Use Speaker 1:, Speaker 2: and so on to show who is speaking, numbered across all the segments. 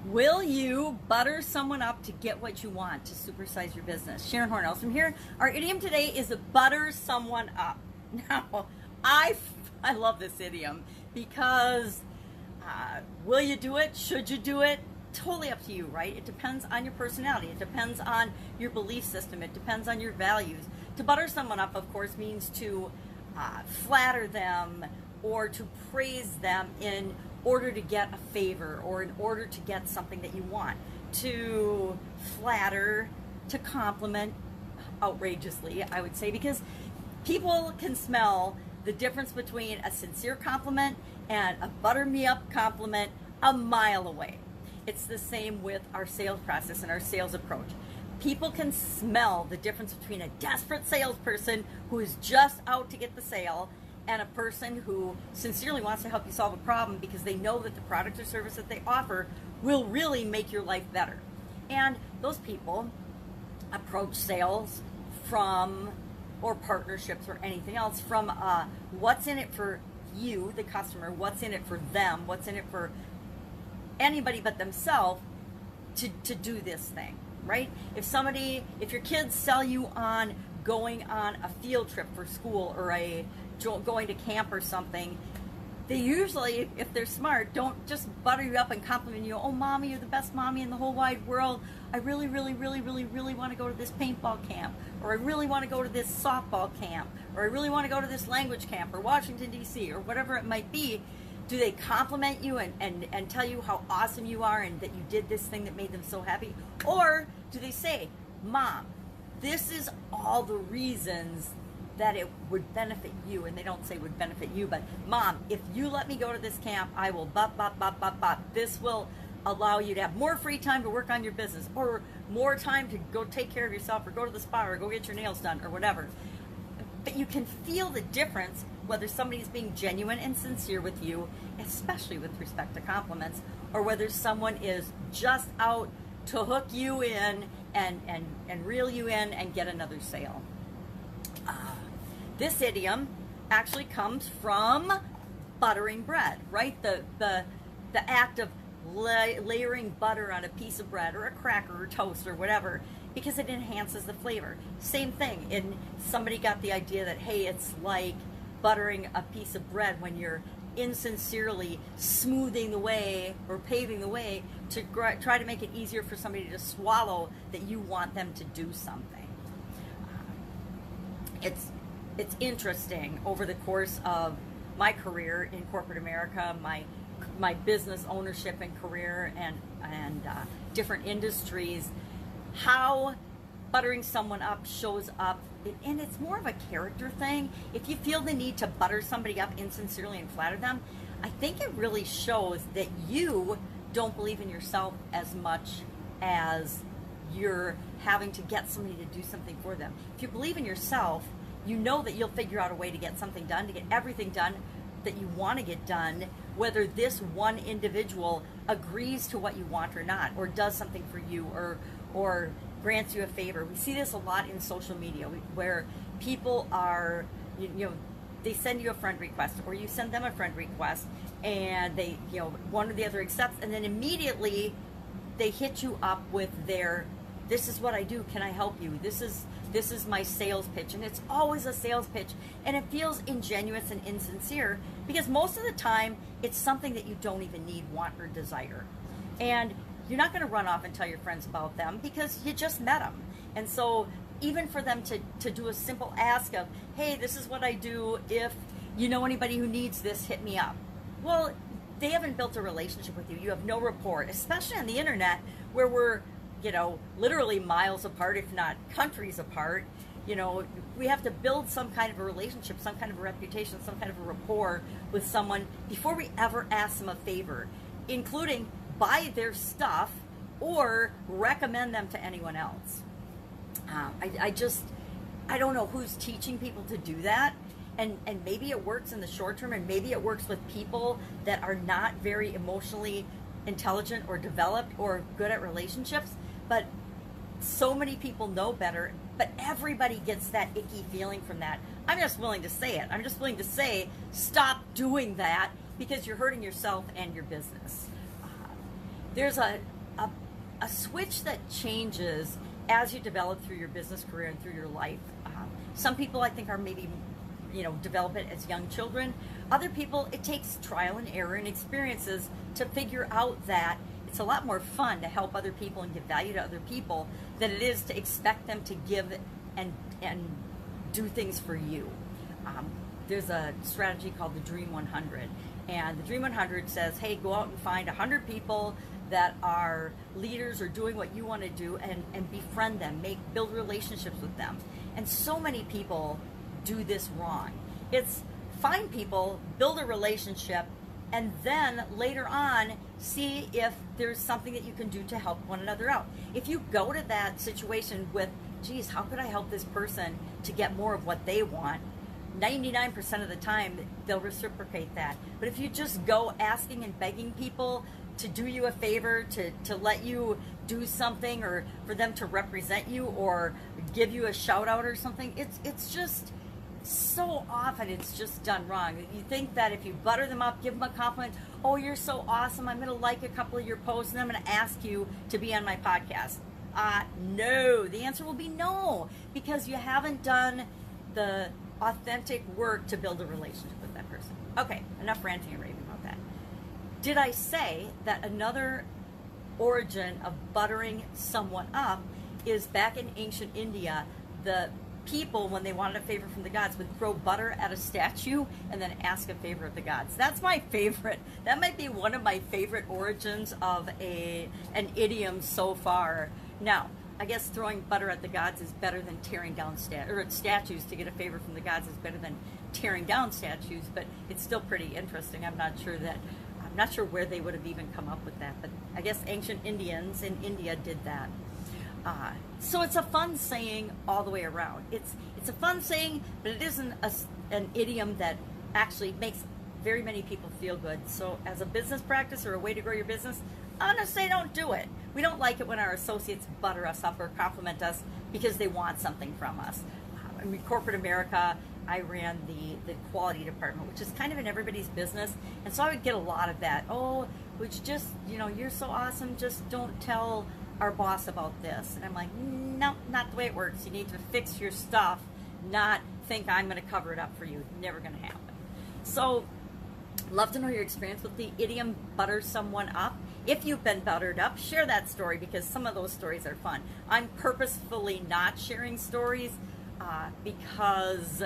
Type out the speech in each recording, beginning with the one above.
Speaker 1: Will you butter someone up to get what you want to supersize your business? Sharon Horne-Ellstrom here. Our idiom today is butter someone up. Now, I love this idiom because will you do it? Should you do it? Totally up to you, right? It depends on your personality. It depends on your belief system. It depends on your values. To butter someone up, of course, means to flatter them or to praise them in order to get a favor or in order to get something that you want. To flatter, to compliment outrageously, I would say, because people can smell the difference between a sincere compliment and a butter me up compliment a mile away. It's the same with our sales process and our sales approach. People can smell the difference between a desperate salesperson who is just out to get the sale and a person who sincerely wants to help you solve a problem because they know that the product or service that they offer will really make your life better. And those people approach sales from, or partnerships or anything else, from what's in it for you, the customer, what's in it for them, what's in it for anybody but themselves to do this thing, right? If your kids sell you on going on a field trip for school or going to camp or something, they usually, if they're smart, don't just butter you up and compliment you. Oh, mommy, you're the best mommy in the whole wide world. I really, really, really, really, really want to go to this paintball camp, or I really want to go to this softball camp, or I really want to go to this language camp, or Washington, D.C., or whatever it might be. Do they compliment you and tell you how awesome you are and that you did this thing that made them so happy? Or do they say, Mom, this is all the reasons that it would benefit you, and they don't say would benefit you, but Mom, if you let me go to this camp, I will this will allow you to have more free time to work on your business, or more time to go take care of yourself, or go to the spa, or go get your nails done, or whatever. But you can feel the difference whether somebody's being genuine and sincere with you, especially with respect to compliments, or whether someone is just out to hook you in and reel you in and get another sale. This idiom actually comes from buttering bread, right? The act of layering butter on a piece of bread or a cracker or toast or whatever, because it enhances the flavor. Same thing, somebody got the idea that, hey, it's like buttering a piece of bread when you're insincerely smoothing the way or paving the way to try to make it easier for somebody to swallow that you want them to do something. It's interesting over the course of my career in corporate America, my business ownership and career and different industries, how buttering someone up shows up, and it's more of a character thing. If you feel the need to butter somebody up insincerely and flatter them, I think it really shows that you don't believe in yourself as much as you're having to get somebody to do something for them. If you believe in yourself, you know that you'll figure out a way to get something done, to get everything done that you want to get done, whether this one individual agrees to what you want or not, or does something for you, or grants you a favor. We see this a lot in social media where people are, they send you a friend request, or you send them a friend request, and they, one or the other accepts, and then immediately they hit you up with their, this is what I do, can I help you? This is my sales pitch, and it's always a sales pitch, and it feels ingenuous and insincere because most of the time it's something that you don't even need, want, or desire. And you're not going to run off and tell your friends about them because you just met them. And so even for them to do a simple ask of, hey, this is what I do, if you know anybody who needs this, hit me up. Well, they haven't built a relationship with you. You have no rapport, especially on the internet where we're, literally miles apart, if not countries apart. We have to build some kind of a relationship, some kind of a reputation, some kind of a rapport with someone before we ever ask them a favor, including buy their stuff or recommend them to anyone else. I don't know who's teaching people to do that. And maybe it works in the short term, and maybe it works with people that are not very emotionally intelligent or developed or good at relationships. But so many people know better, but everybody gets that icky feeling from that. I'm just willing to say it. I'm just willing to say, stop doing that because you're hurting yourself and your business. There's a a, a switch that changes as you develop through your business career and through your life. Some people, I think, are maybe, develop it as young children. Other people, it takes trial and error and experiences to figure out that it's a lot more fun to help other people and give value to other people than it is to expect them to give and do things for you. There's a strategy called the Dream 100, and the Dream 100 says, hey, go out and find 100 people that are leaders or doing what you want to do, and befriend them, build relationships with them. And so many people do this wrong. It's find people, build a relationship, and then later on see if there's something that you can do to help one another out. If you go to that situation with, geez, how could I help this person to get more of what they want? 99% of the time they'll reciprocate that. But if you just go asking and begging people to do you a favor, to let you do something, or for them to represent you or give you a shout out or something, it's just so often it's just done wrong. You think that if you butter them up, give them a compliment, oh, you're so awesome, I'm going to like a couple of your posts and I'm going to ask you to be on my podcast. No, the answer will be no, because you haven't done the authentic work to build a relationship with that person. Okay, enough ranting and raving about that. Did I say that another origin of buttering someone up is back in ancient India, the people, when they wanted a favor from the gods, would throw butter at a statue and then ask a favor of the gods. That's my favorite. That might be one of my favorite origins of an idiom so far. Now, I guess throwing butter at the gods is better than tearing down statues. To get a favor from the gods is better than tearing down statues, but it's still pretty interesting. I'm not sure where they would have even come up with that, but I guess ancient Indians in India did that. So it's a fun saying all the way around. It's a fun saying, but it isn't an idiom that actually makes very many people feel good. So as a business practice or a way to grow your business, I'm going to say don't do it. We don't like it when our associates butter us up or compliment us because they want something from us. In corporate America, I ran the quality department, which is kind of in everybody's business. And so I would get a lot of that. Oh, would you just, you're so awesome, just don't tell our boss about this. And I'm like, no, not the way it works. You need to fix your stuff, not think I'm going to cover it up for you. Never going to happen. So, love to know your experience with the idiom butter someone up. If you've been buttered up, share that story, because some of those stories are fun. I'm purposefully not sharing stories because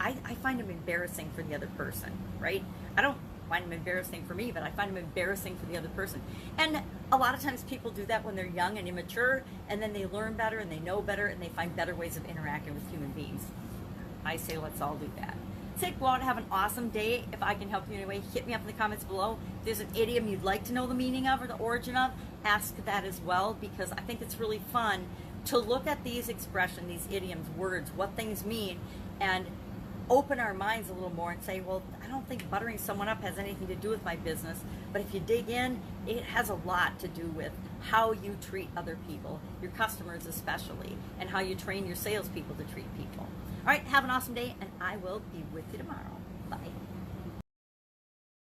Speaker 1: I find them embarrassing for the other person, right? I don't find them embarrassing for me, but I find them embarrassing for the other person. And a lot of times people do that when they're young and immature, and then they learn better and they know better and they find better ways of interacting with human beings. I say let's all do that. Go out and have an awesome day. If I can help you in any way, hit me up in the comments below. If there's an idiom you'd like to know the meaning of or the origin of, ask that as well, because I think it's really fun to look at these expressions, these idioms, words, what things mean, and open our minds a little more and say, well, I don't think buttering someone up has anything to do with my business, but if you dig in, it has a lot to do with how you treat other people, your customers especially, and how you train your salespeople to treat people. All right, have an awesome day, and I will be with you tomorrow. Bye.